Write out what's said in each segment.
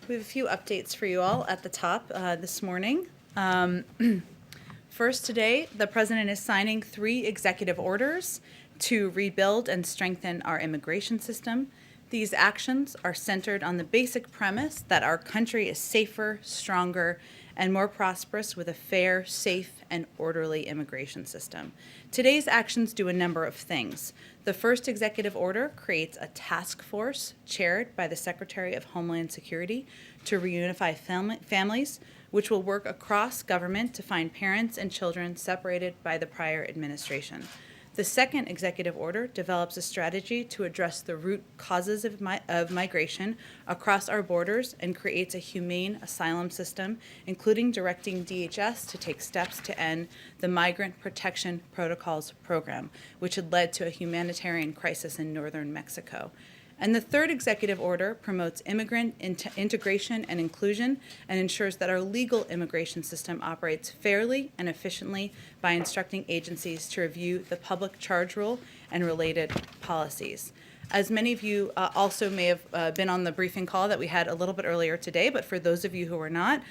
We have a few updates for you all at the top this morning. First, today, the President is signing 3 executive orders to rebuild and strengthen our immigration system. These actions are centered on the basic premise that our country is safer, stronger, and more prosperous with a fair, safe, and orderly immigration system. Today's actions do a number of things. The first executive order creates a task force chaired by the Secretary of Homeland Security to reunify families, which will work across government to find parents and children separated by the prior administration. The second executive order develops a strategy to address the root causes of migration across our borders and creates a humane asylum system, including directing DHS to take steps to end the Migrant Protection Protocols program, which had led to a humanitarian crisis in northern Mexico. And the third executive order promotes immigrant integration and inclusion and ensures that our legal immigration system operates fairly and efficiently by instructing agencies to review the public charge rule and related policies. As many of you also may have been on the briefing call that we had a little bit earlier today, but for those of you who were not,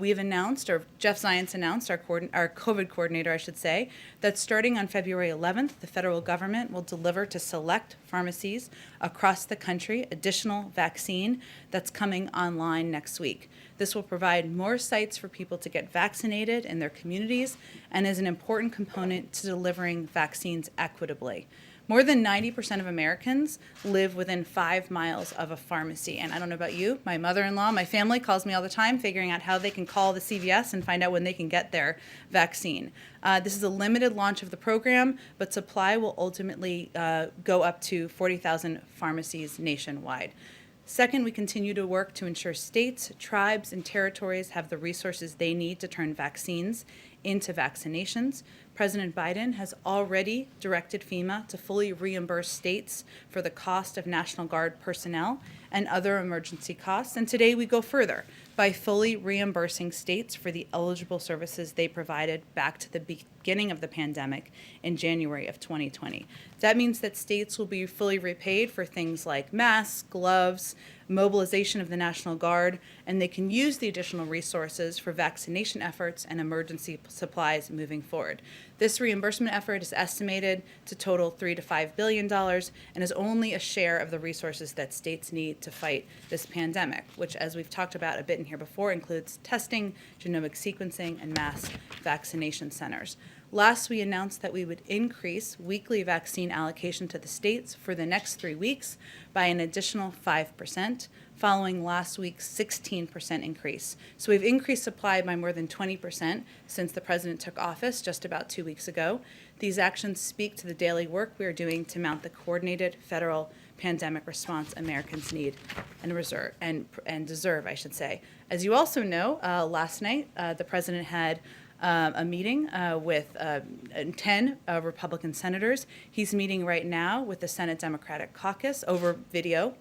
we have announced, or Jeff Zients announced, our COVID coordinator, I should say, that starting on February 11th, the federal government will deliver to select pharmacies across the country additional vaccine that's coming online next week. This will provide more sites for people to get vaccinated in their communities and is an important component to delivering vaccines equitably. More than 90% of Americans live within 5 miles of a pharmacy. And I don't know about you, my mother-in-law, my family calls me all the time figuring out how they can call the CVS and find out when they can get their vaccine. This is a limited launch of the program, but supply will ultimately go up to 40,000 pharmacies nationwide. Second, we continue to work to ensure states, tribes, and territories have the resources they need to turn vaccines into vaccinations. President Biden has already directed FEMA to fully reimburse states for the cost of National Guard personnel and other emergency costs. And today we go further by fully reimbursing states for the eligible services they provided back to the beginning of the pandemic in January of 2020. That means that states will be fully repaid for things like masks, gloves, mobilization of the National Guard, and they can use the additional resources for vaccination efforts and emergency supplies moving forward. This reimbursement effort is estimated to total $3 to $5 billion and is only a share of the resources that states need to fight this pandemic, which, as we've talked about a bit in here before, includes testing, genomic sequencing, and mass vaccination centers. Last, we announced that we would increase weekly vaccine allocation to the states for the next 3 weeks by an additional 5%, following last week's 16% increase. So we've increased supply by more than 20% since the president took office just about 2 weeks ago. These actions speak to the daily work we are doing to mount the coordinated federal pandemic response Americans need and deserve, I should say. As you also know, last night the president had a meeting with 10 Republican senators. He's meeting right now with the Senate Democratic Caucus over video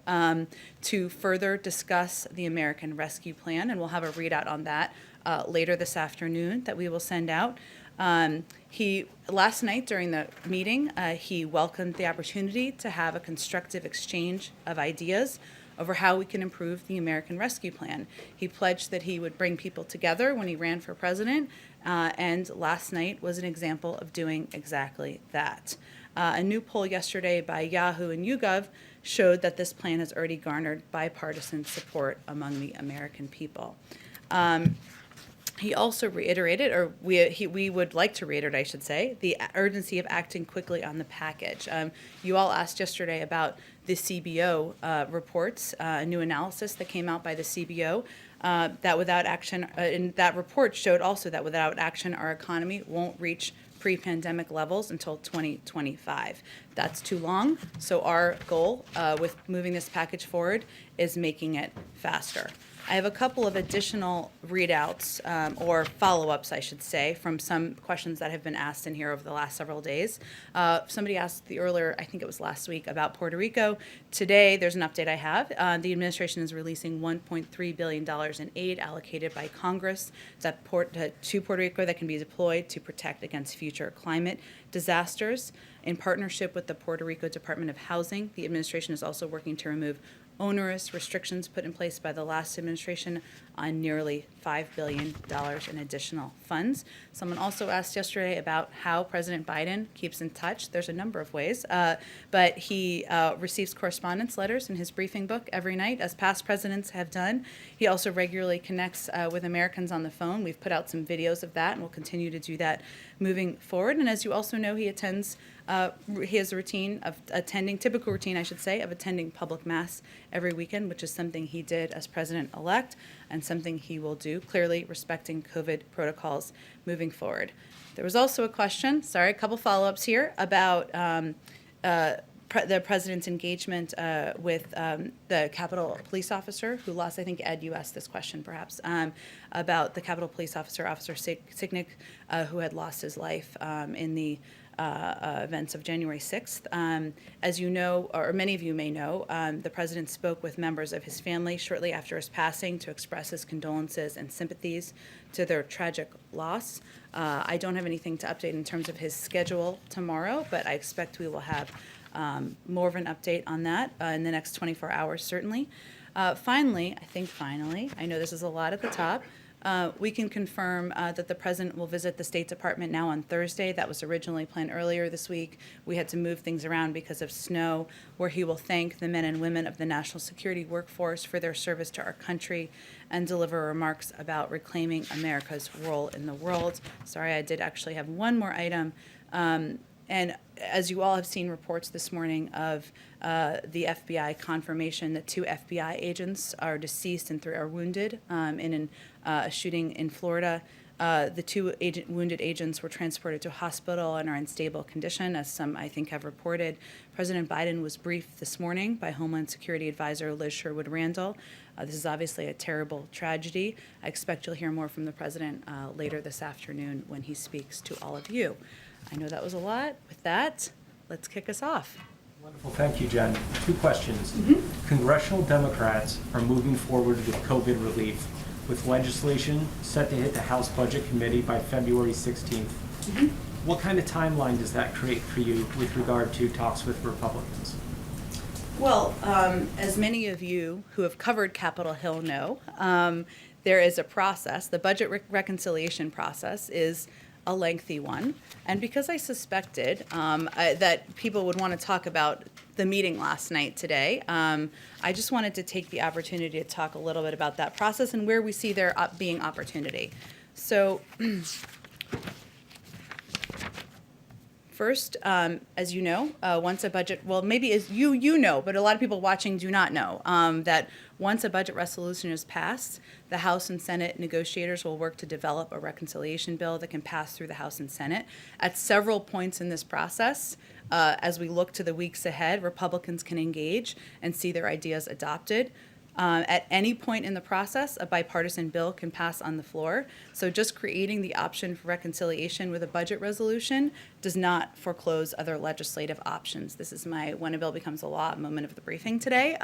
to further discuss the American Rescue Plan, and we'll have a readout on that later this afternoon that we will send out. Last night during the meeting, he welcomed the opportunity to have a constructive exchange of ideas over how we can improve the American Rescue Plan. He pledged that he would bring people together when he ran for president, and last night was an example of doing exactly that. A new poll yesterday by Yahoo and YouGov showed that this plan has already garnered bipartisan support among the American people. He also reiterated, or we would like to reiterate, I should say, the urgency of acting quickly on the package. You all asked yesterday about the CBO reports, a new analysis that came out by the CBO, that without action, and that report showed also that without action, our economy won't reach pre-pandemic levels until 2025. That's too long, so our goal with moving this package forward is making it faster. I have a couple of additional readouts or follow-ups, I should say, from some questions that have been asked in here over the last several days. Somebody asked earlier, I think it was last week, about Puerto Rico. Today, there's an update I have. The administration is releasing $1.3 billion in aid allocated by Congress to Puerto Rico that can be deployed to protect against future climate disasters. In partnership with the Puerto Rico Department of Housing, the administration is also working to remove onerous restrictions put in place by the last administration on nearly $5 billion in additional funds. Someone also asked yesterday about how President Biden keeps in touch. There's a number of ways, but he receives correspondence letters in his briefing book every night, as past presidents have done. He also regularly connects with Americans on the phone. We've put out some videos of that, and we'll continue to do that moving forward. And as you also know, he has a routine of typical routine, I should say, of attending public mass every weekend, which is something he did as president-elect and something he will do, clearly respecting COVID protocols moving forward. There was also a question, a couple follow-ups here, about the president's engagement with the Capitol Police officer who lost, I think, Ed, you asked this question perhaps, about the Capitol Police officer, Officer Sicknick, who had lost his life in the events of January 6th. As you know, or many of you may know, the president spoke with members of his family shortly after his passing to express his condolences and sympathies to their tragic loss. I don't have anything to update in terms of his schedule tomorrow, but I expect we will have more of an update on that in the next 24 hours, certainly. Finally, I know this is a lot at the top, we can confirm that the president will visit the State Department now on Thursday. That was originally planned earlier this week. We had to move things around because of snow, where he will thank the men and women of the national security workforce for their service to our country and deliver remarks about reclaiming America's role in the world. Sorry, I did actually have one more item. And as you all have seen reports this morning of the FBI confirmation that 2 FBI agents are deceased and 3 are wounded in a shooting in Florida. The 2 wounded agents were transported to a hospital and are in stable condition, as some, I think, have reported. President Biden was briefed this morning by Homeland Security Advisor Liz Sherwood Randall. This is obviously a terrible tragedy. I expect you'll hear more from the president later this afternoon when he speaks to all of you. I know that was a lot. With that, let's kick us off. Wonderful. Thank you, Jen. 2 questions. Congressional Democrats are moving forward with COVID relief, with legislation set to hit the House Budget Committee by February 16th. What kind of timeline does that create for you with regard to talks with Republicans? Well, as many of you who have covered Capitol Hill know, there is a process. The budget reconciliation process is a lengthy one. And because I suspected that people would want to talk about the meeting last night today, I just wanted to take the opportunity to talk a little bit about that process and where we see there being opportunity. So first, as you know, once a budget, well, maybe as you know, but a lot of people watching do not know, that once a budget resolution is passed, the House and Senate negotiators will work to develop a reconciliation bill that can pass through the House and Senate. At several points in this process, as we look to the weeks ahead, Republicans can engage and see their ideas adopted. At any point in the process, a bipartisan bill can pass on the floor. So just creating the option for reconciliation with a budget resolution does not foreclose other legislative options. This is my when a bill becomes a law moment of the briefing today.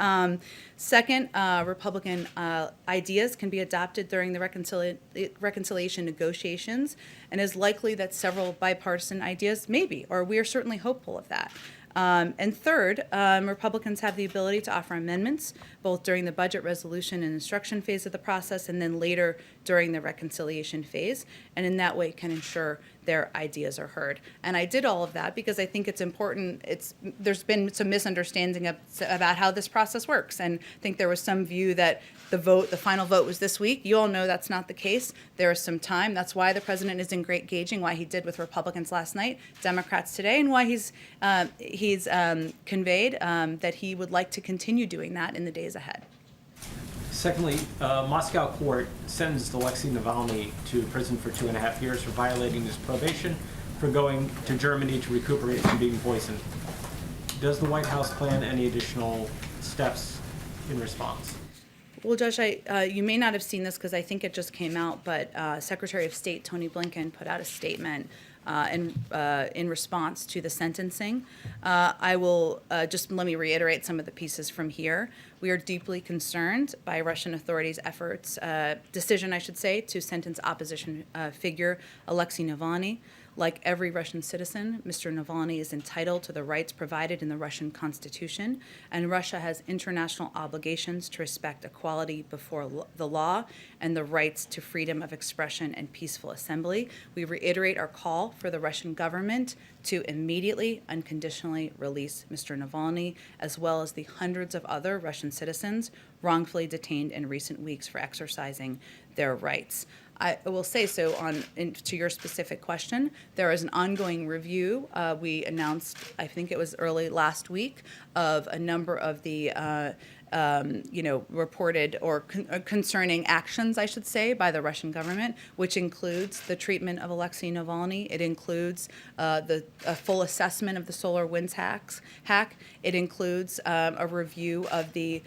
Second, Republican ideas can be adopted during the reconciliation negotiations, and is likely that several bipartisan ideas may be, or we are certainly hopeful of that. And third, Republicans have the ability to offer amendments both during the budget resolution and instruction phase of the process and then later during the reconciliation phase, and in that way can ensure their ideas are heard. And I did all of that because I think it's important. There's been some misunderstanding about how this process works, and I think there was some view that the final vote was this week. You all know that's not the case. There is some time. That's why the president is engaging, why he did with Republicans last night, Democrats today, and why he's conveyed that he would like to continue doing that in the days ahead. Secondly, Moscow court sentenced Alexei Navalny to prison for 2.5 years for violating his probation for going to Germany to recuperate from being poisoned. Does the White House plan any additional steps in response? Well, Josh, you may not have seen this because I think it just came out, but Secretary of State Tony Blinken put out a statement in response to the sentencing. I will just let me reiterate some of the pieces from here. We are deeply concerned by Russian authorities' decision, I should say, to sentence opposition figure Alexei Navalny. Like every Russian citizen, Mr. Navalny is entitled to the rights provided in the Russian Constitution, and Russia has international obligations to respect equality before the law and the rights to freedom of expression and peaceful assembly. We reiterate our call for the Russian government to immediately, unconditionally release Mr. Navalny, as well as the hundreds of other Russian citizens wrongfully detained in recent weeks for exercising their rights. I will say so to your specific question. There is an ongoing review. We announced, I think it was early last week, of a number of the reported or concerning actions, I should say, by the Russian government, which includes the treatment of Alexei Navalny. It includes a full assessment of the SolarWinds hack. It includes a review of the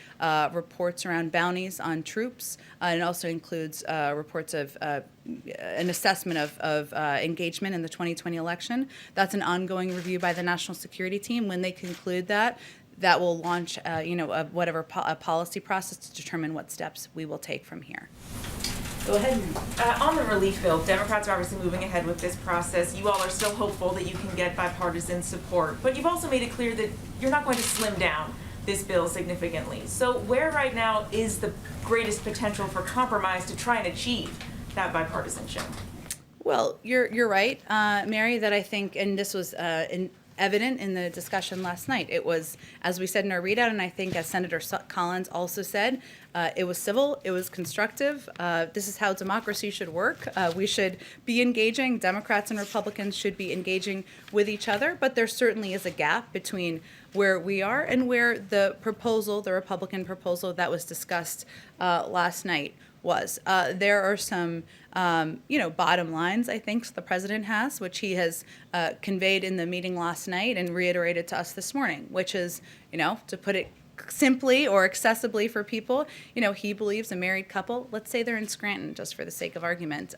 reports around bounties on troops. And it also includes reports of an assessment of engagement in the 2020 election. That's an ongoing review by the National Security Team. When they conclude that will launch, a policy process to determine what steps we will take from here. Go ahead. On the relief bill, Democrats are obviously moving ahead with this process. You all are still hopeful that you can get bipartisan support, but you've also made it clear that you're not going to slim down this bill significantly. So where right now is the greatest potential for compromise to try and achieve that bipartisanship? Well, you're right, Mary, that I think, and this was evident in the discussion last night. It was, as we said in our readout, and I think as Senator Collins also said, it was civil, it was constructive. This is how democracy should work. We should be engaging. Democrats and Republicans should be engaging with each other, but there certainly is a gap between where we are and where the Republican proposal that was discussed last night was. There are some, bottom lines, I think, the president has, which he has conveyed in the meeting last night and reiterated to us this morning, which is, to put it simply or accessibly for people, he believes a married couple, let's say they're in Scranton, just for the sake of argument.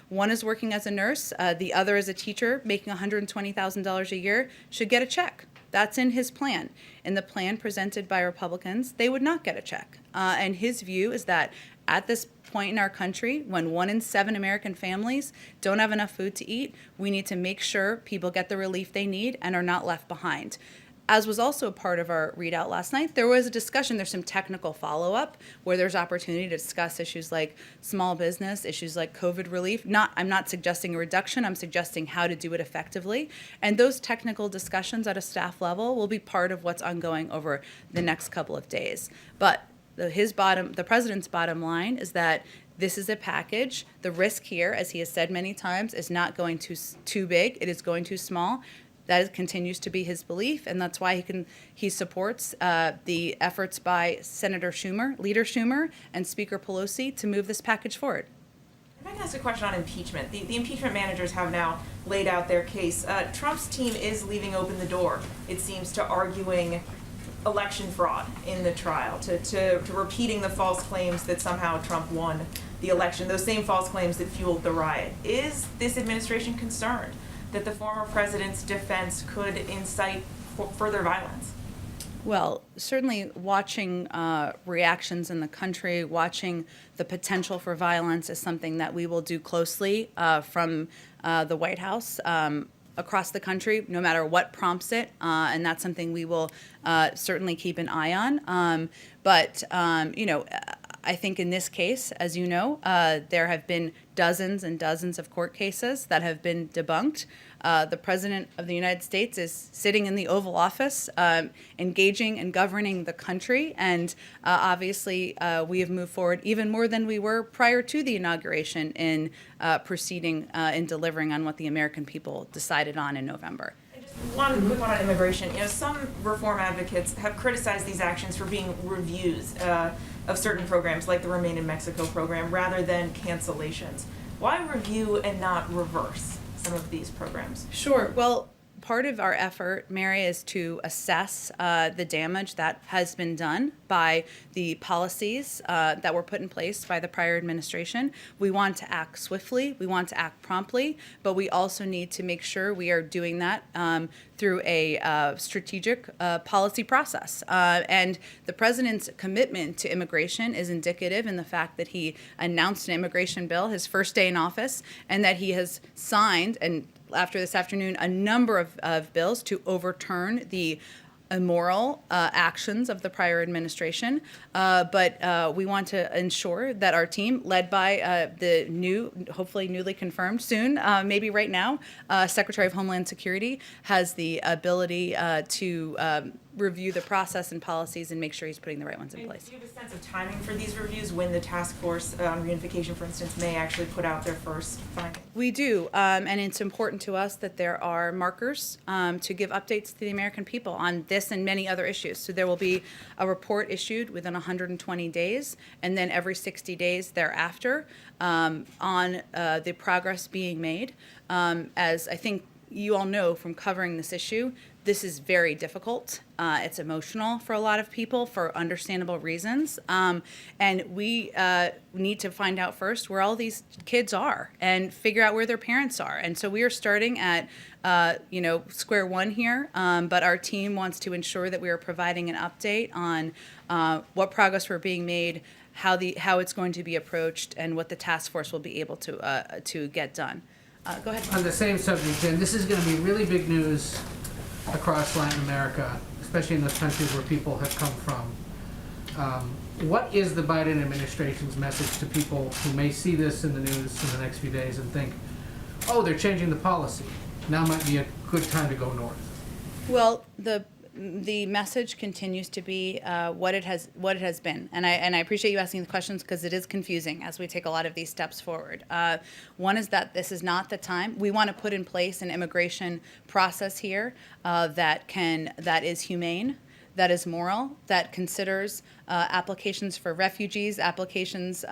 One is working as a nurse, the other is a teacher making $120,000 a year, should get a check. That's in his plan. In the plan presented by Republicans, they would not get a check. And his view is that at this point in our country, when 1 in 7 American families don't have enough food to eat, we need to make sure people get the relief they need and are not left behind. As was also a part of our readout last night, there was a discussion, there's some technical follow-up where there's opportunity to discuss issues like small business, issues like COVID relief. I'm not suggesting a reduction, I'm suggesting how to do it effectively. And those technical discussions at a staff level will be part of what's ongoing over the next couple of days. But the president's bottom line is that this is a package. The risk here, as he has said many times, is not going too big, it is going too small. That continues to be his belief, and that's why he supports the efforts by Leader Schumer, and Speaker Pelosi to move this package forward. If I can ask a question on impeachment. The impeachment managers have now laid out their case. Trump's team is leaving open the door, it seems, to arguing election fraud in the trial, to repeating the false claims that somehow Trump won the election, those same false claims that fueled the riot. Is this administration concerned that the former president's defense could incite further violence? Well, certainly watching reactions in the country, watching the potential for violence is something that we will do closely from the White House across the country, no matter what prompts it, and that's something we will certainly keep an eye on. But I think in this case, as you know, there have been dozens and dozens of court cases that have been debunked. The President of the United States is sitting in the Oval Office, engaging and governing the country, and obviously we have moved forward even more than we were prior to the inauguration in proceeding and delivering on what the American people decided on in November. One quick one on immigration. Some reform advocates have criticized these actions for being reviews of certain programs, like the Remain in Mexico program, rather than cancellations. Why review and not reverse some of these programs? Sure. Well, part of our effort, Mary, is to assess the damage that has been done by the policies that were put in place by the prior administration. We want to act swiftly, we want to act promptly, but we also need to make sure we are doing that through a strategic policy process. And the president's commitment to immigration is indicative in the fact that he announced an immigration bill his first day in office, and that he has signed and after this afternoon, a number of bills to overturn the immoral actions of the prior administration, but we want to ensure that our team, led by the hopefully newly confirmed soon, maybe right now, Secretary of Homeland Security, has the ability to review the process and policies and make sure he's putting the right ones in place. Do you have a sense of timing for these reviews, when the task force on reunification, for instance, may actually put out their first findings? We do, and it's important to us that there are markers to give updates to the American people on this and many other issues. So there will be a report issued within 120 days, and then every 60 days thereafter on the progress being made. As I think you all know from covering this issue, this is very difficult. It's emotional for a lot of people for understandable reasons. And we need to find out first where all these kids are and figure out where their parents are. And so we are starting at square one here, but our team wants to ensure that we are providing an update on what progress we're being made, how it's going to be approached, and what the task force will be able to get done. Go ahead. On the same subject, Jen, this is going to be really big news across Latin America, especially in those countries where people have come from. What is the Biden administration's message to people who may see this in the news in the next few days and think, oh, they're changing the policy, now might be a good time to go north? Well, the message continues to be what it has been, and I appreciate you asking the questions because it is confusing as we take a lot of these steps forward. One is that this is not the time. We want to put in place an immigration process here that is humane, that is moral, that considers applications for refugees, applications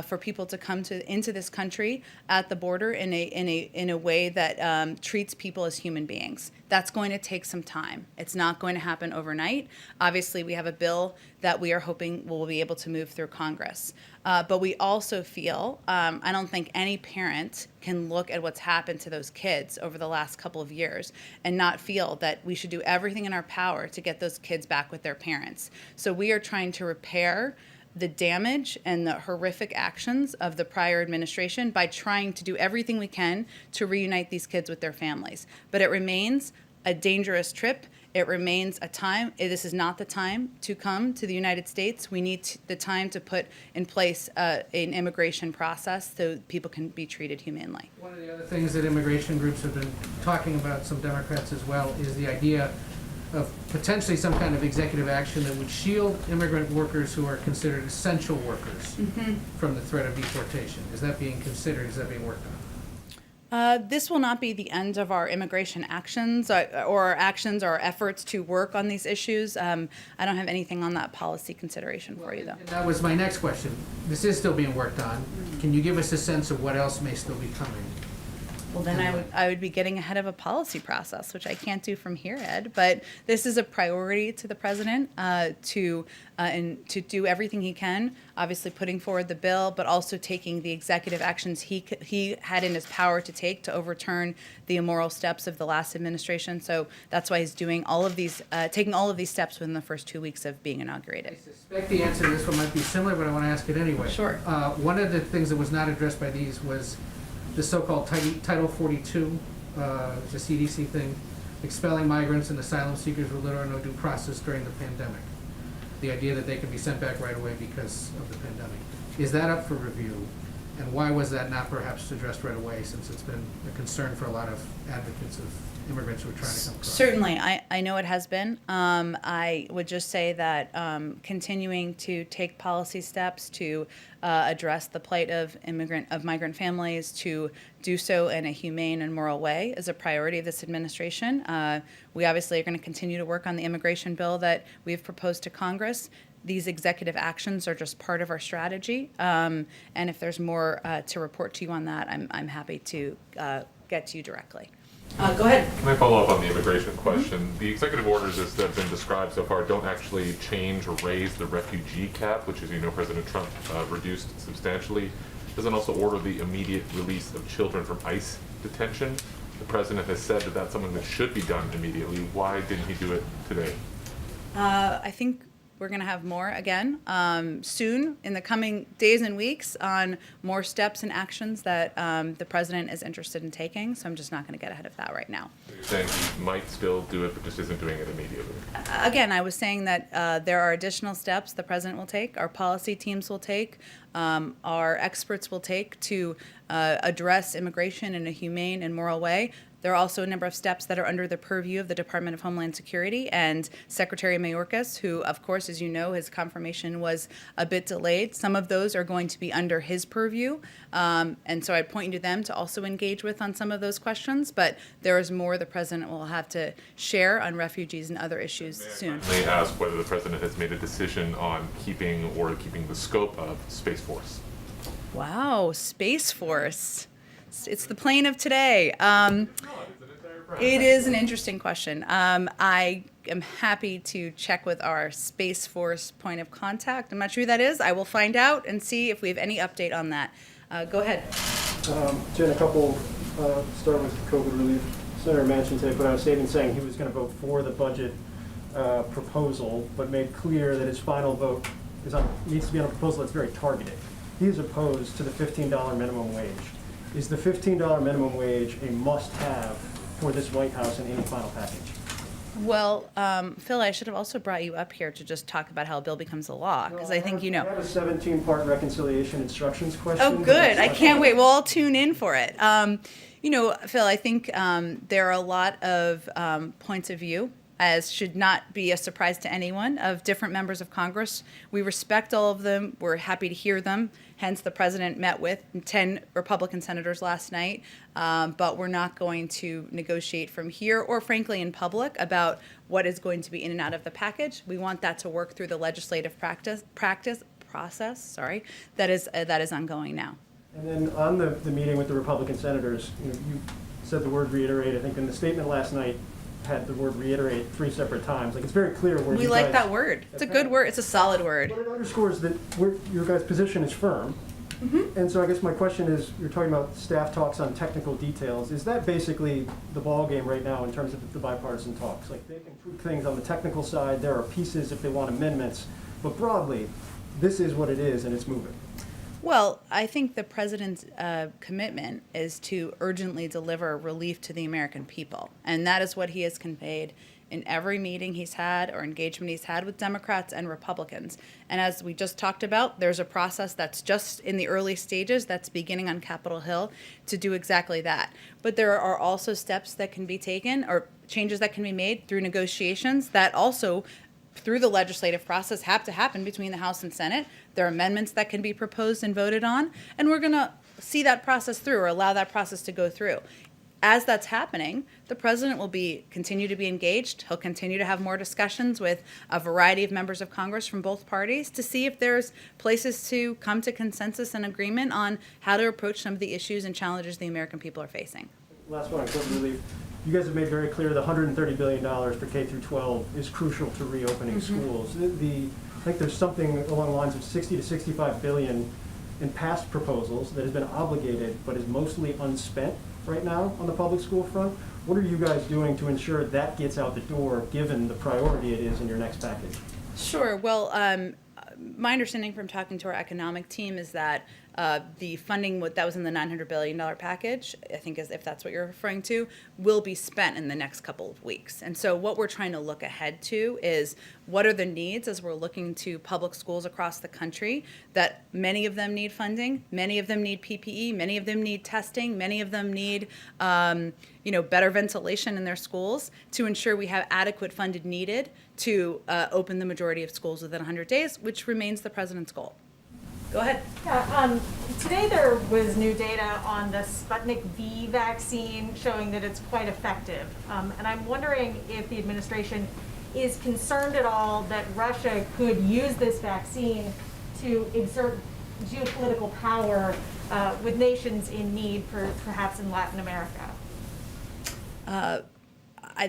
for people to come into this country at the border in a way that treats people as human beings. That's going to take some time. It's not going to happen overnight. Obviously, we have a bill that we are hoping will be able to move through Congress. But we also feel, I don't think any parent can look at what's happened to those kids over the last couple of years and not feel that we should do everything in our power to get those kids back with their parents. So we are trying to repair the damage and the horrific actions of the prior administration by trying to do everything we can to reunite these kids with their families. But it remains a dangerous trip. It remains a time. This is not the time to come to the United States. We need the time to put in place an immigration process so people can be treated humanely. One of the other things that immigration groups have been talking about, some Democrats as well, is the idea of potentially some kind of executive action that would shield immigrant workers who are considered essential workers from the threat of deportation. Is that being considered? Is that being worked on? This will not be the end of our immigration actions or efforts to work on these issues. I don't have anything on that policy consideration for you, though. And that was my next question. This is still being worked on. Can you give us a sense of what else may still be coming? Well, then I would be getting ahead of a policy process, which I can't do from here, Ed. But this is a priority to the president to do everything he can, obviously putting forward the bill, but also taking the executive actions he had in his power to take to overturn the immoral steps of the last administration. So that's why he's doing all of these, taking all of these steps within the first 2 weeks of being inaugurated. I suspect the answer to this one might be similar, but I want to ask it anyway. Sure. One of the things that was not addressed by these was the so-called Title 42, the CDC thing, expelling migrants and asylum seekers with little or no due process during the pandemic. The idea that they can be sent back right away because of the pandemic. Is that up for review? And why was that not perhaps addressed right away, since it's been a concern for a lot of advocates of immigrants who are trying to come across? Certainly, I know it has been. I would just say that continuing to take policy steps to address the plight of migrant families, to do so in a humane and moral way, is a priority of this administration. We obviously are going to continue to work on the immigration bill that we've proposed to Congress. These executive actions are just part of our strategy, and if there's more to report to you on that, I'm happy to get to you directly. Go ahead. Can I follow up on the immigration question? The executive orders as they've been described so far don't actually change or raise the refugee cap, which, as you know, President Trump reduced substantially. Doesn't also order the immediate release of children from ICE detention. The president has said that that's something that should be done immediately. Why didn't he do it today? I think We're going to have more again soon in the coming days and weeks on more steps and actions that the president is interested in taking. So I'm just not going to get ahead of that right now. You're saying he might still do it, but just isn't doing it immediately. Again, I was saying that there are additional steps the president will take, our policy teams will take, our experts will take to address immigration in a humane and moral way. There are also a number of steps that are under the purview of the Department of Homeland Security and Secretary Mayorkas, who, of course, as you know, his confirmation was a bit delayed. Some of those are going to be under his purview, and so I'd point you to them to also engage with on some of those questions, but there is more the president will have to share on refugees and other issues soon. May I ask whether the president has made a decision on keeping the scope of Space Force? Wow, Space Force. It's the plane of today. It is an interesting question. I am happy to check with our Space Force point of contact. I'm not sure who that is. I will find out and see if we have any update on that. Go ahead. Jen, a couple, start with COVID relief. Senator Manchin today put out a statement saying he was going to vote for the budget proposal, but made clear that his final vote needs to be on a proposal that's very targeted. He is opposed to the $15 minimum wage. Is the $15 minimum wage a must-have for this White House in any final package? Well, Phil, I should have also brought you up here to just talk about how a bill becomes a law, because I think you know. I have a 17-part reconciliation instructions question. Oh, good. I can't wait. We'll all tune in for it. You know, Phil, I think there are a lot of points of view, as should not be a surprise to anyone, of different members of Congress. We respect all of them. We're happy to hear them. Hence, the president met with 10 Republican senators last night. But we're not going to negotiate from here or, frankly, in public about what is going to be in and out of the package. We want that to work through the legislative process. Sorry, that is ongoing now. And then on the meeting with the Republican senators, you said the word reiterate. I think in the statement last night had the word reiterate 3 separate times. Like, it's very clear where we like that word. It's a good word. It's a solid word. But it underscores that your guys' position is firm. Mm-hmm. And so I guess my question is, you're talking about staff talks on technical details. Is that basically the ball game right now in terms of the bipartisan talks? Like, they can tweak things on the technical side. There are pieces if they want amendments. But broadly, this is what it is, and it's moving. Well, I think the president's commitment is to urgently deliver relief to the American people. And that is what he has conveyed in every meeting he's had or engagement he's had with Democrats and Republicans. And as we just talked about, there's a process that's just in the early stages that's beginning on Capitol Hill to do exactly that. But there are also steps that can be taken or changes that can be made through negotiations that also through the legislative process have to happen between the House and Senate. There are amendments that can be proposed and voted on, and we're going to see that process through or allow that process to go through. As that's happening, the president will continue to be engaged. He'll continue to have more discussions with a variety of members of Congress from both parties to see if there's places to come to consensus and agreement on how to approach some of the issues and challenges the American people are facing. Last one on COVID relief. You guys have made very clear the $130 billion for K through 12 is crucial to reopening schools. I think there's something along the lines of 60 to 65 billion in past proposals that has been obligated but is mostly unspent right now on the public school front. What are you guys doing to ensure that gets out the door, given the priority it is in your next package? Sure. Well, my understanding from talking to our economic team is that the funding that was in the $900 billion package, I think if that's what you're referring to, will be spent in the next couple of weeks. And so what we're trying to look ahead to is what are the needs as we're looking to public schools across the country, that many of them need funding, many of them need PPE, many of them need testing, many of them need better ventilation in their schools to ensure we have adequate funded needed to open the majority of schools within 100 days, which remains the president's goal. Go ahead. Yeah, today there was new data on the Sputnik V vaccine showing that it's quite effective. And I'm wondering if the administration is concerned at all that Russia could use this vaccine to exert geopolitical power with nations in need, perhaps in Latin America.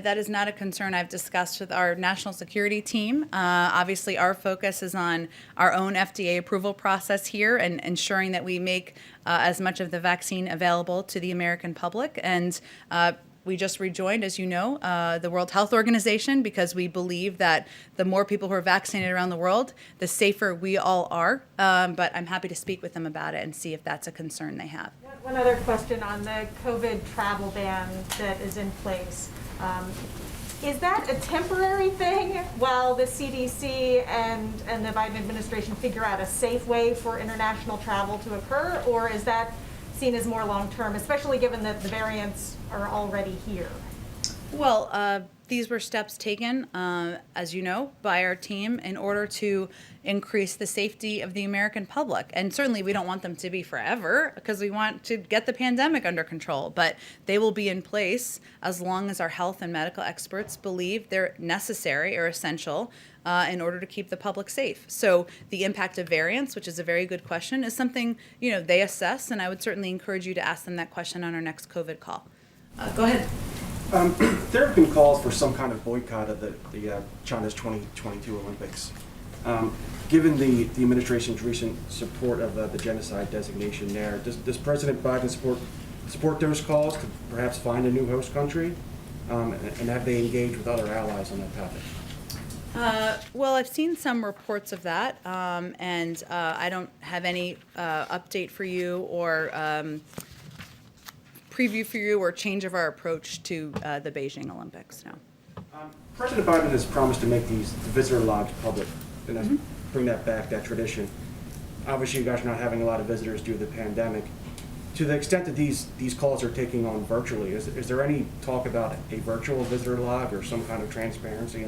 That is not a concern I've discussed with our national security team. Obviously, our focus is on our own FDA approval process here and ensuring that we make as much of the vaccine available to the American public. And We just rejoined, as you know, the World Health Organization because we believe that the more people who are vaccinated around the world, the safer we all are. But I'm happy to speak with them about it and see if that's a concern they have. One other question on the COVID travel ban that is in place. Is that a temporary thing while the CDC and the Biden administration figure out a safe way for international travel to occur, or is that seen as more long-term, especially given that the variants are already here? Well, these were steps taken, as you know, by our team in order to increase the safety of the American public. And certainly we don't want them to be forever because we want to get the pandemic under control. But they will be in place as long as our health and medical experts believe they're necessary or essential in order to keep the public safe. So the impact of variants, which is a very good question, is something, they assess. And I would certainly encourage you to ask them that question on our next COVID call. Go ahead. There have been calls for some kind of boycott of the China's 2022 Olympics. Given the administration's recent support of the genocide designation there, does President Biden support those calls to perhaps find a new host country? And have they engaged with other allies on that topic? Well, I've seen some reports of that, and I don't have any update for you or preview for you or change of our approach to the Beijing Olympics. No. President Biden has promised to make the visitor logs public and bring that back, that tradition. Obviously, you guys are not having a lot of visitors due to the pandemic. To the extent that these calls are taking on virtually, is there any talk about a virtual visitor log or some kind of transparency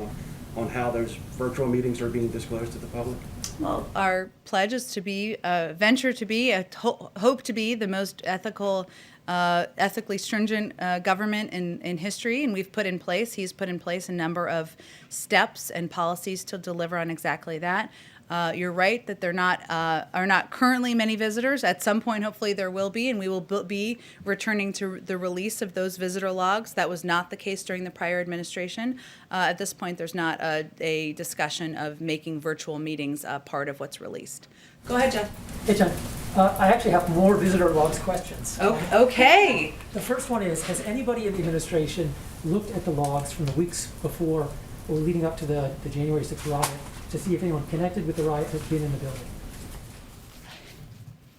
on how those virtual meetings are being disclosed to the public? Well, our pledge is to be, venture to be, hope to be the most ethically stringent government in history, and he's put in place a number of steps and policies to deliver on exactly that. You're right that there are not currently many visitors. At some point, hopefully, there will be, and we will be returning to the release of those visitor logs. That was not the case during the prior administration. At this point, there's not a discussion of making virtual meetings part of what's released. Go ahead, Jeff. Hey, Jen. I actually have more visitor logs questions. Oh, okay. The first one is, has anybody in the administration looked at the logs from the weeks before or leading up to the January 6th riot to see if anyone connected with the riot has been in the building?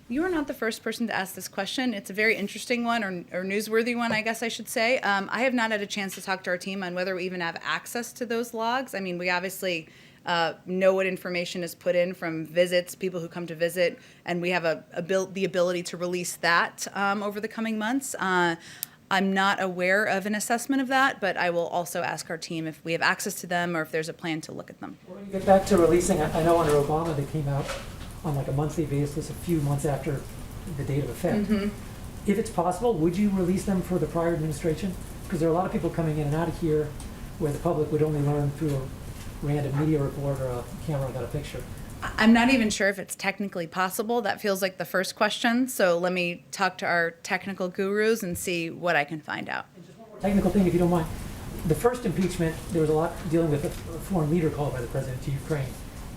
You are not the first person to ask this question. It's a very interesting one, or newsworthy one, I guess I should say. I have not had a chance to talk to our team on whether we even have access to those logs. I mean, we obviously know what information is put in from visits, people who come to visit, and we have the ability to release that over the coming months. I'm not aware of an assessment of that, but I will also ask our team if we have access to them or if there's a plan to look at them. When you get back to releasing, I know under Obama they came out on like a monthly basis a few months after the date of effect. Mm-hmm. If it's possible, would you release them for the prior administration? Because there are a lot of people coming in and out of here where the public would only learn through a random media report or a camera got a picture. I'm not even sure if it's technically possible. That feels like the first question. So let me talk to our technical gurus and see what I can find out. And just one more technical thing, if you don't mind. The first impeachment, there was a lot dealing with a foreign leader call by the president to Ukraine.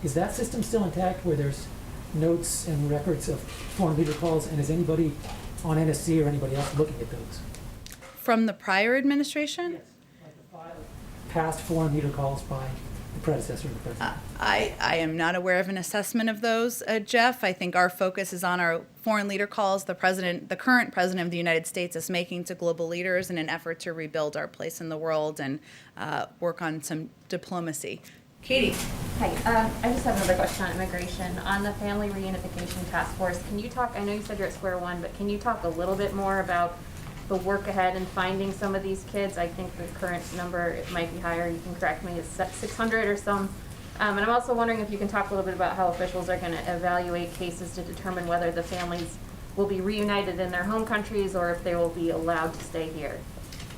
Is that system still intact where there's notes and records of foreign leader calls, and is anybody on NSC or anybody else looking at those? From the prior administration? Yes, like the file past foreign leader calls by the predecessor of the president. I am not aware of an assessment of those, Jeff. I think our focus is on our foreign leader calls the current president of the United States is making to global leaders in an effort to rebuild our place in the world and work on some diplomacy. Katie. Hi, I just have another question on immigration. On the Family Reunification Task Force, can you talk, I know you said you're at square one, but can you talk a little bit more about the work ahead in finding some of these kids? I think the current number, it might be higher, you can correct me, is 600 or some. And I'm also wondering if you can talk a little bit about how officials are going to evaluate cases to determine whether the families will be reunited in their home countries or if they will be allowed to stay here.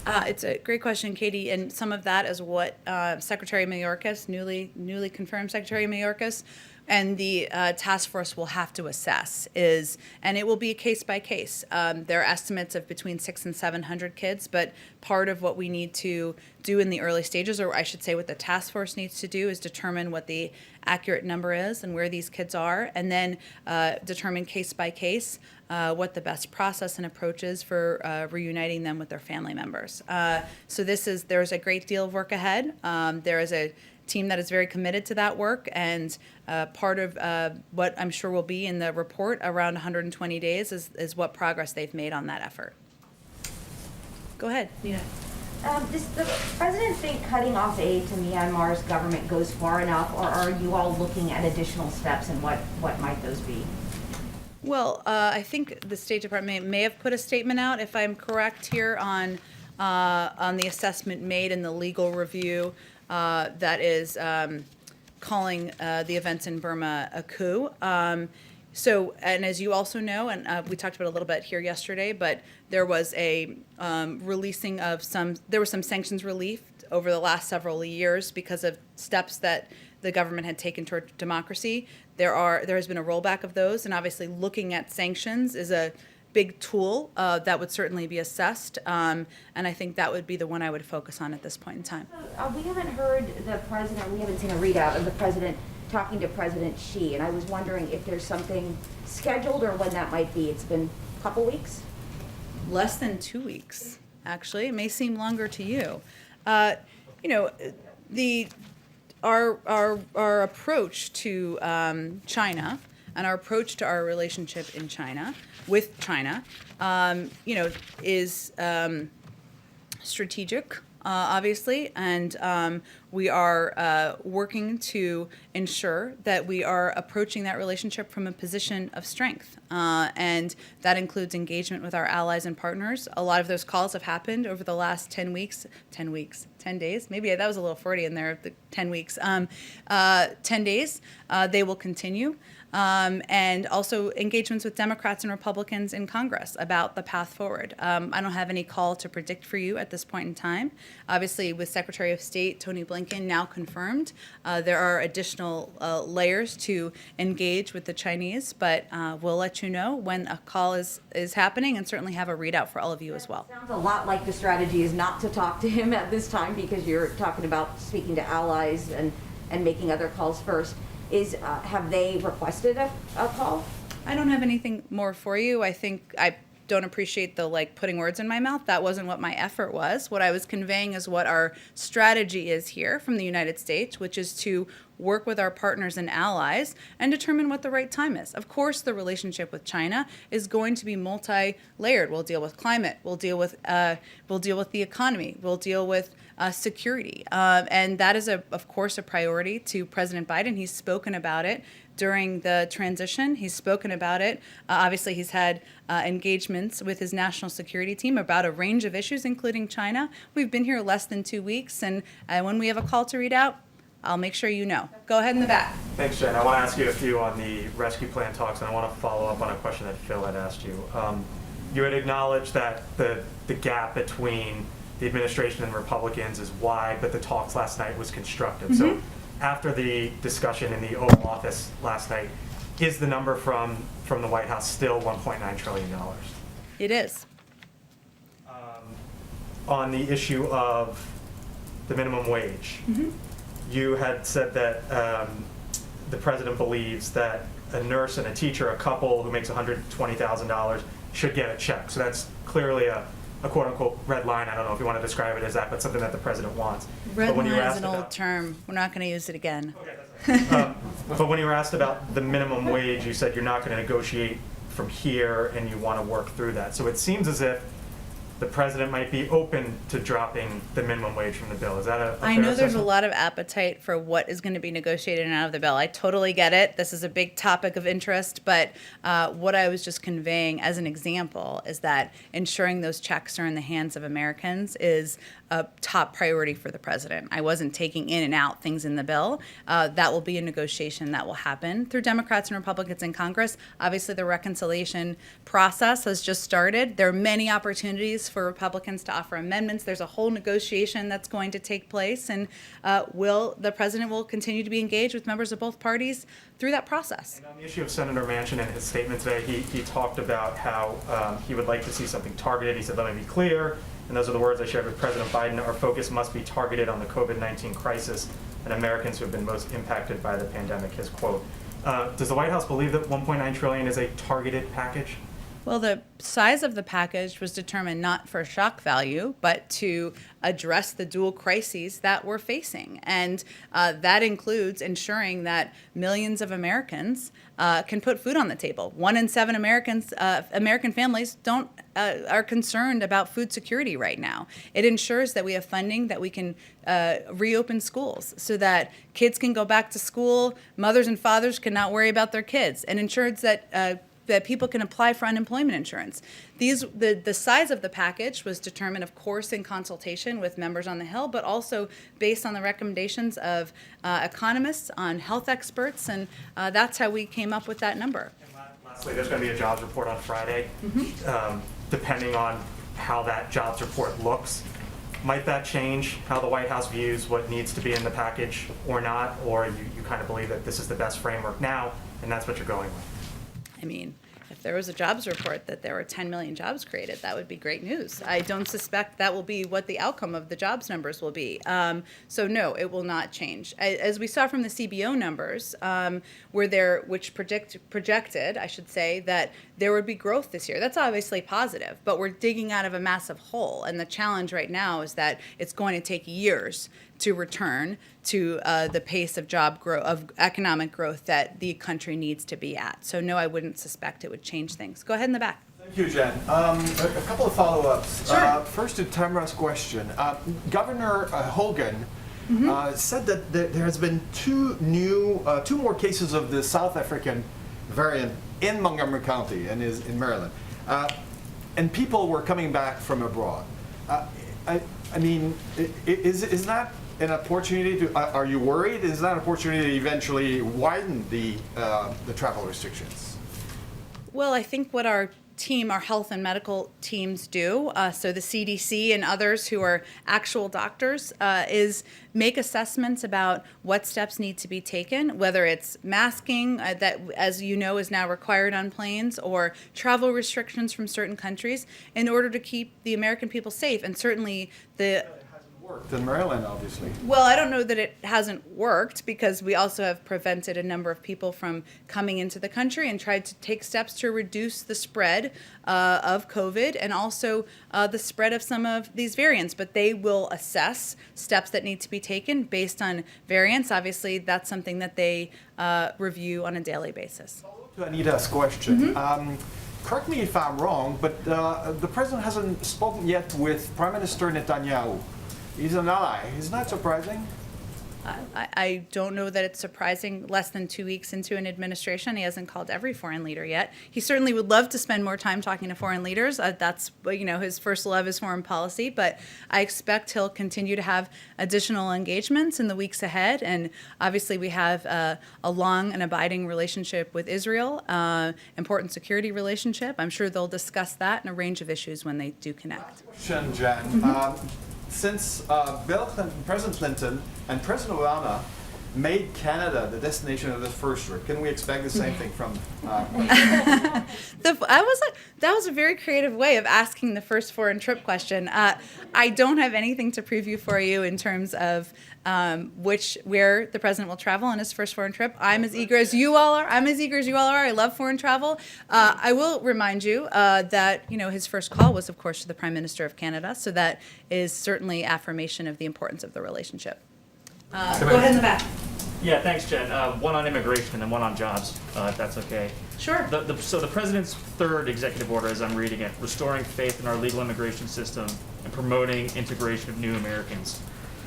It's a great question, Katie, and some of that is what Secretary Mayorkas, newly confirmed Secretary Mayorkas, and the task force will have to assess is, and it will be case by case. There are estimates of between 600 and 700 kids, but part of what we need to do in the early stages, or I should say what the task force needs to do, is determine what the accurate number is and where these kids are, and then determine case by case what the best process and approach is for reuniting them with their family members. So there's a great deal of work ahead. There is a team that is very committed to that work, and part of what I'm sure will be in the report around 120 days is what progress they've made on that effort. Go ahead, Nina. Does the president think cutting off aid to Myanmar's government goes far enough, or are you all looking at additional steps, and what might those be? Well, I think the State Department may have put a statement out, if I'm correct here, on the assessment made in the legal review that is calling the events in Burma a coup. So, and as you also know, and we talked about it a little bit here yesterday, but there was a releasing of there was some sanctions relief over the last several years because of steps that the government had taken toward democracy. There has been a rollback of those, and obviously looking at sanctions is a big tool that would certainly be assessed, and I think that would be the one I would focus on at this point in time. We haven't heard the president, we haven't seen a readout of the president talking to President Xi, and I was wondering if there's something scheduled or when that might be. It's been a couple weeks? Less than 2 weeks, actually. It may seem longer to you. Our approach to China and our approach to our relationship in China, with China, is strategic, obviously, and we are working to ensure that we are approaching that relationship from a position of strength, and that includes engagement with our allies and partners. A lot of those calls have happened over the last 10 days. Maybe that was a little Freudian there, the 10 weeks. 10 days, they will continue. And also engagements with Democrats and Republicans in Congress about the path forward. I don't have any call to predict for you at this point in time. Obviously, with Secretary of State Tony Blinken now confirmed, there are additional layers to engage with the Chinese, but we'll let you know when a call is happening, and certainly have a readout for all of you as well. Sounds a lot like the strategy is not to talk to him at this time, because you're talking about speaking to allies and making other calls first. Have they requested a call? I don't have anything more for you. I think I don't appreciate the putting words in my mouth. That wasn't what my effort was. What I was conveying is what our strategy is here from the United States, which is to work with our partners and allies and determine what the right time is. Of course, the relationship with China is going to be multi-layered. We'll deal with climate. We'll deal with the economy. We'll deal with security, and that is of course a priority to President Biden. He's spoken about it during the transition. He's spoken about it. Obviously, he's had engagements with his national security team about a range of issues, including China. We've been here less than 2 weeks, and when we have a call to read out, I'll make sure you know. Go ahead in the back. Thanks, Jen. I want to ask you a few on the rescue plan talks, and I want to follow up on a question that Phil had asked you. You had acknowledged that the gap between the administration and Republicans is wide, but the talks last night was constructive. Mm-hmm. So after the discussion in the Oval Office last night, is the number from the White House still $1.9 trillion? It is. On the issue of the minimum wage, mm-hmm. you had said that the president believes that a nurse and a teacher, a couple who makes $120,000, should get a check. So that's clearly a quote-unquote red line. I don't know if you want to describe it as that, but something that the president wants. Red line is an old term. We're not going to use it again. Okay, that's right. But when you were asked about the minimum wage, you said you're not going to negotiate from here and you want to work through that. So it seems as if the president might be open to dropping the minimum wage from the bill. Is that a fair I know there's assessment? a lot of appetite for what is going to be negotiated and out of the bill. I totally get it. This is a big topic of interest, but what I was just conveying as an example is that ensuring those checks are in the hands of Americans is a top priority for the president. I wasn't taking in and out things in the bill. That will be a negotiation that will happen through Democrats and Republicans in Congress. Obviously, the reconciliation process has just started. There are many opportunities space for Republicans to offer amendments. There's a whole negotiation that's going to take place, and the president will continue to be engaged with members of both parties through that process. And on the issue of Senator Manchin and his statement today, he talked about how he would like to see something targeted. He said, let me be clear, and those are the words I shared with President Biden, our focus must be targeted on the COVID-19 crisis and Americans who have been most impacted by the pandemic, his quote. Does the White House believe that $1.9 trillion is a targeted package? Well, the size of the package was determined not for shock value, but to address the dual crises that we're facing. And that includes ensuring that millions of Americans can put food on the table. 1 in 7 American families are concerned about food security right now. It ensures that we have funding that we can reopen schools so that kids can go back to school, mothers and fathers can not worry about their kids, and ensures that people can apply for unemployment insurance. The size of the package was determined, of course, in consultation with members on the Hill, but also based on the recommendations of economists, on health experts, and that's how we came up with that number. And lastly, there's going to be a jobs report on Friday. Depending on how that jobs report looks, might that change how the White House views what needs to be in the package or not? Or you kind of believe that this is the best framework now, and that's what you're going with? I mean, if there was a jobs report that there were 10 million jobs created, that would be great news. I don't suspect that will be what the outcome of the jobs numbers will be. So no, it will not change. As we saw from the CBO numbers, which projected, I should say, that there would be growth this year. That's obviously positive, but we're digging out of a massive hole. And the challenge right now is that it's going to take years to return to the pace of economic growth that the country needs to be at. So no, I wouldn't suspect it would change things. Go ahead in the back. Thank you, Jen. A couple of follow-ups. Sure. First to Tamara's question. Governor Hogan said that there has been two more cases of the South African variant in Montgomery County and is in Maryland. And people were coming back from abroad. I mean, is that an opportunity to, are you worried? Is that an opportunity to eventually widen the travel restrictions? Well, I think what our health and medical teams do, so the CDC and others who are actual doctors, is make assessments about what steps need to be taken, whether it's masking, that, as you know, is now required on planes, or travel restrictions from certain countries in order to keep the American people safe. And certainly Worked in Maryland, obviously. Well, I don't know that it hasn't worked, because we also have prevented a number of people from coming into the country and tried to take steps to reduce the spread of COVID and also the spread of some of these variants. But they will assess steps that need to be taken based on variants. Obviously, that's something that they review on a daily basis. To Anita's question. Correct me if I'm wrong, but the president hasn't spoken yet with Prime Minister Netanyahu. He's an ally. Isn't that surprising? I don't know that it's surprising. Less than 2 weeks into an administration, he hasn't called every foreign leader yet. He certainly would love to spend more time talking to foreign leaders. That's his first love is foreign policy. But I expect he'll continue to have additional engagements in the weeks ahead. And obviously, we have a long and abiding relationship with Israel, important security relationship. I'm sure they'll discuss that and a range of issues when they do connect. Question, Jen. Since Bill Clinton, President Clinton and President Obama made Canada the destination of the first trip, can we expect the same thing from That was a very creative way of asking the first foreign trip question. I don't have anything to preview for you in terms of where the president will travel on his first foreign trip. I'm as eager as you all are. I love foreign travel. I will remind you that his first call was, of course, to the Prime Minister of Canada. So that is certainly affirmation of the importance of the relationship. Go ahead in the back. Yeah, thanks, Jen. One on immigration and then one on jobs, if that's okay. Sure. So the president's third executive order, as I'm reading it, restoring faith in our legal immigration system and promoting integration of new Americans.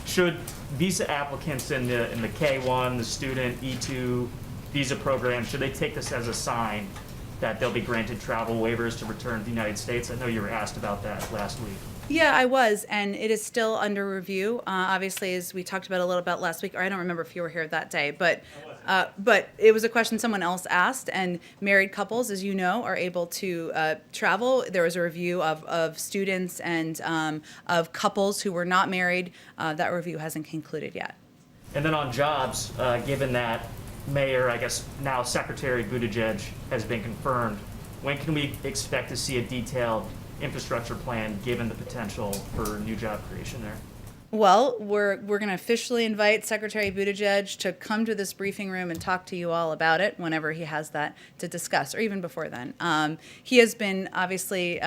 Should visa applicants in the K-1, the student E-2 visa program, should they take this as a sign that they'll be granted travel waivers to return to the United States? I know you were asked about that last week. Yeah, I was, and it is still under review. Obviously, as we talked about a little bit last week, or I don't remember if you were here that day, but But it was a question someone else asked, and married couples, as you know, are able to travel. There was a review of students and of couples who were not married. That review hasn't concluded yet. And then on jobs, given that Mayor, I guess now Secretary Buttigieg has been confirmed, when can we expect to see a detailed infrastructure plan given the potential for new job creation there? Well, we're going to officially invite Secretary Buttigieg to come to this briefing room and talk to you all about it whenever he has that to discuss, or even before then. He has been obviously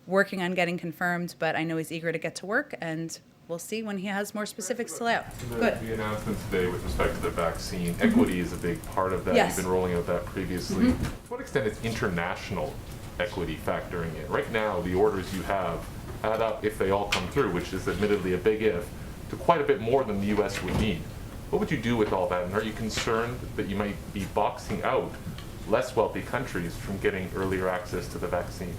working on getting confirmed, but I know he's eager to get to work, and we'll see when he has more specifics to lay out. Good. The announcement today with respect to the vaccine, equity is a big part of that. Yes. You've been rolling out that previously. To what extent is international equity factoring in? Right now, the orders you have add up, if they all come through, which is admittedly a big if, to quite a bit more than the U.S. would need. What would you do with all that? And are you concerned that you might be boxing out less wealthy countries from getting earlier access to the vaccine?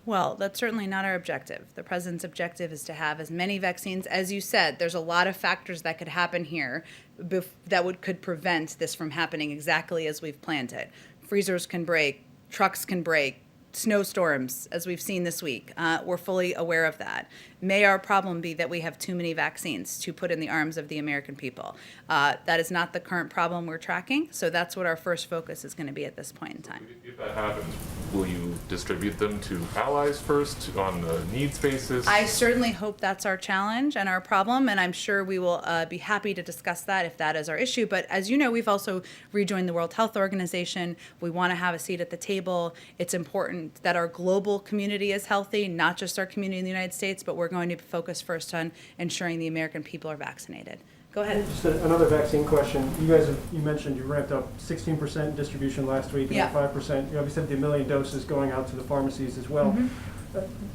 Well, that's certainly not our objective. The president's objective is to have as many vaccines. As you said, there's a lot of factors that could happen here that could prevent this from happening exactly as we've planned it. Freezers can break, trucks can break, snowstorms, as we've seen this week. We're fully aware of that. May our problem be that we have too many vaccines to put in the arms of the American people. That is not the current problem we're tracking, so that's what our first focus is going to be at this point in time. If that happens, will you distribute them to allies first on the needs basis? I certainly hope that's our challenge and our problem, and I'm sure we will be happy to discuss that if that is our issue. But as you know, we've also rejoined the World Health Organization. We want to have a seat at the table. It's important that our global community is healthy, not just our community in the United States, but we're going to focus first on ensuring the American people are vaccinated. Go ahead. Just another vaccine question. You mentioned you ramped up 16% distribution last week, and Yeah. 5%. You obviously have the 1 million doses going out to the pharmacies as well.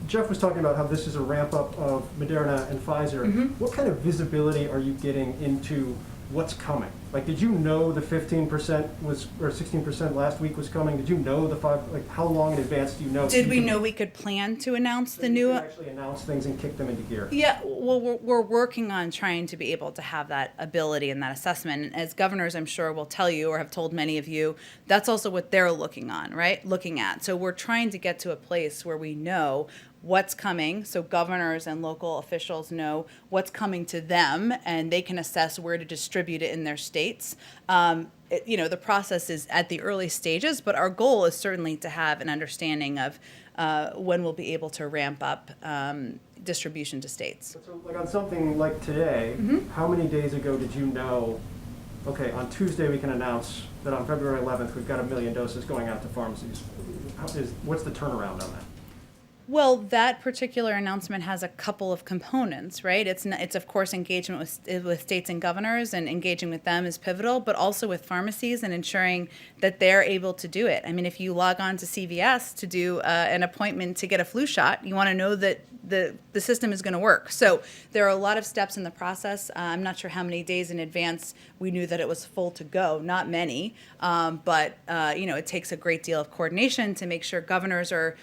Jeff was talking about how this is a ramp up of Moderna and Pfizer. What kind of visibility are you getting into what's coming? Like, did you know the 15% was, or 16% last week was coming? Did you know the 5, like, how long in advance do you know? Did we know we could plan to announce the new? Actually announce things and kick them into gear. Yeah, well, we're working on trying to be able to have that ability and that assessment. And as governors, I'm sure will tell you, or have told many of you, that's also what they're looking at. So we're trying to get to a place where we know what's coming, so governors and local officials know what's coming to them, and they can assess where to distribute it in their states. The process is at the early stages, but our goal is certainly to have an understanding of when we'll be able to ramp up distribution to states. So, like, on something like today, how many days ago did you know, okay, on Tuesday we can announce that on February 11th we've got 1 million doses going out to pharmacies? What's the turnaround on that? Well, that particular announcement has a couple of components, right? It's of course engagement with states and governors, and engaging with them is pivotal, but also with pharmacies and ensuring that they're able to do it. I mean, if you log on to CVS to do an appointment to get a flu shot, you want to know that the system is going to work. So there are a lot of steps in the process. I'm not sure how many days in advance we knew that it was full to go. Not many, but it takes a great deal of coordination to make sure governors are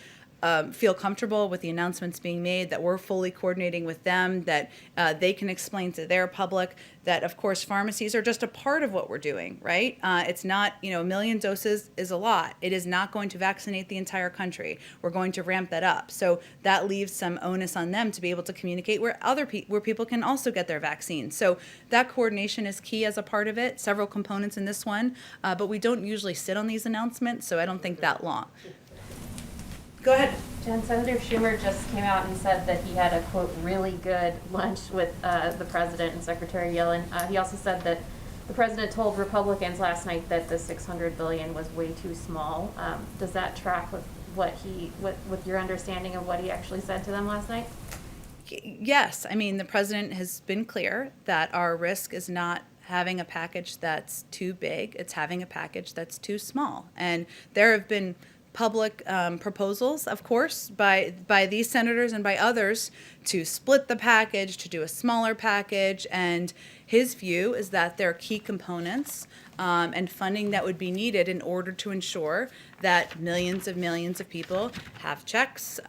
feel comfortable with the announcements being made, that we're fully coordinating with them, that they can explain to their public that, of course, pharmacies are just a part of what we're doing, right? It's not, 1 million doses is a lot. It is not going to vaccinate the entire country. We're going to ramp that up. So that leaves some onus on them to be able to communicate where where people can also get their vaccine. So that coordination is key as a part of it, several components in this one, but we don't usually sit on these announcements, so I don't think that long. Go ahead. Jen, Senator Schumer just came out and said that he had a, quote, really good lunch with the president and Secretary Yellen. He also said that the president told Republicans last night that the $600 billion was way too small. Does that track with with your understanding of what he actually said to them last night? Yes. I mean, the president has been clear that our risk is not having a package that's too big. It's having a package that's too small. And there have been public proposals, of course, by these senators and by others to split the package, to do a smaller package, and his view is that there are key components and funding that would be needed in order to ensure that millions of people have checks,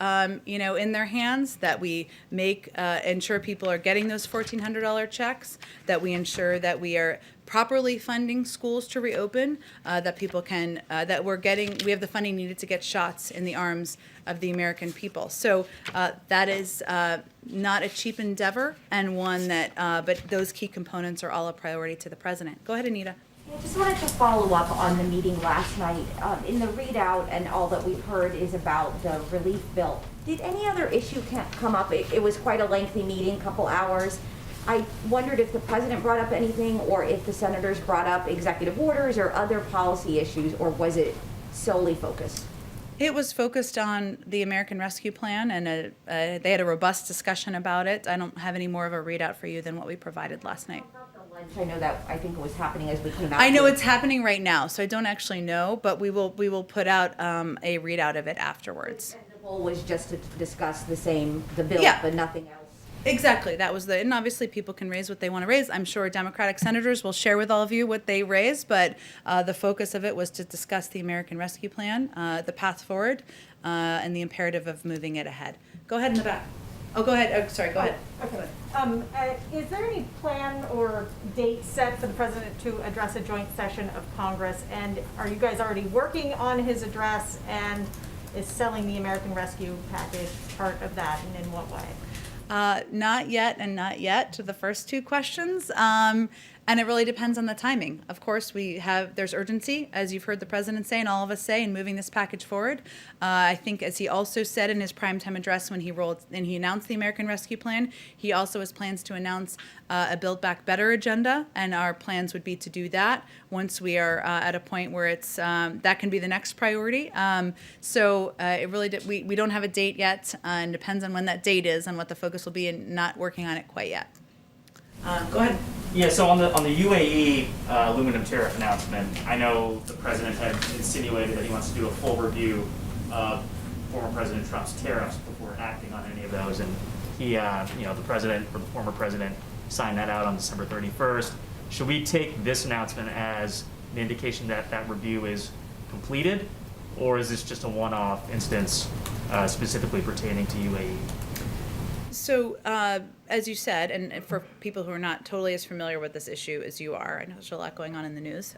in their hands, that we ensure people are getting those $1,400 checks, that we ensure that we are properly funding schools to reopen, that people can, that we have the funding needed to get shots in the arms of the American people. So that is not a cheap endeavor, and one that, but those key components are all a priority to the president. Go ahead, Anita. I just wanted to follow up on the meeting last night. In the readout, and all that we've heard is about the relief bill. Did any other issue come up? It was quite a lengthy meeting, couple hours. I wondered if the president brought up anything, or if the senators brought up executive orders or other policy issues, or was it solely focused? It was focused on the American Rescue Plan, and they had a robust discussion about it. I don't have any more of a readout for you than what we provided last night. I know that, I think it was happening as we came out. I know it's happening right now, so I don't actually know, but we will put out a readout of it afterwards. And the goal was just to discuss the bill, Yeah. but nothing else. Exactly, that was and obviously people can raise what they want to raise. I'm sure Democratic senators will share with all of you what they raised, but the focus of it was to discuss the American Rescue Plan, the path forward, and the imperative of moving it ahead. Go ahead in the back. Oh, go ahead. Oh, sorry, go ahead. Okay. Is there any plan or date set for the president to address a joint session of Congress? And are you guys already working on his address? And is selling the American Rescue Package part of that, and in what way? Not yet and not yet to the first two questions. And it really depends on the timing. Of course, there's urgency, as you've heard the president say and all of us say, in moving this package forward. I think, as he also said in his primetime address when he announced the American Rescue Plan, he also has plans to announce a Build Back Better agenda, and our plans would be to do that once we are at a point where it's that can be the next priority. So it really we don't have a date yet, and depends on when that date is and what the focus will be, and not working on it quite yet. Go ahead. Yeah, so on the UAE aluminum tariff announcement, I know the president had insinuated that he wants to do a full review of former President Trump's tariffs before acting on any of those, and he, the president or the former president signed that out on December 31st. Should we take this announcement as an indication that that review is completed, or is this just a one-off instance specifically pertaining to UAE? So, as you said, and for people who are not totally as familiar with this issue as you are, I know there's a lot going on in the news.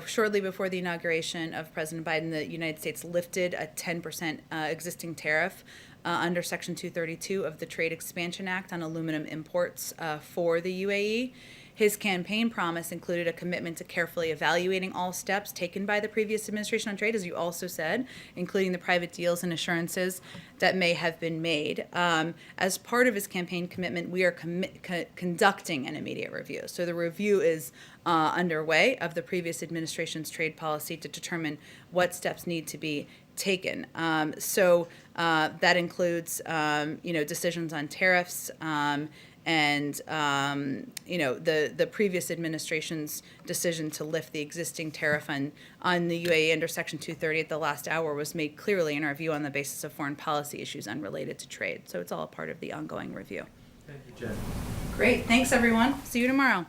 Shortly before the inauguration of President Biden, the United States lifted a 10% existing tariff under Section 232 of the Trade Expansion Act on aluminum imports for the UAE. His campaign promise included a commitment to carefully evaluating all steps taken by the previous administration on trade, as you also said, including the private deals and assurances that may have been made. As part of his campaign commitment, we are conducting an immediate review. So the review is underway of the previous administration's trade policy to determine what steps need to be taken. So that includes, decisions on tariffs, and the previous administration's decision to lift the existing tariff on the UAE under Section 230 at the last hour was made clearly in our view on the basis of foreign policy issues unrelated to trade. So it's all a part of the ongoing review. Thank you, Jen. Great. Thanks, everyone. See you tomorrow.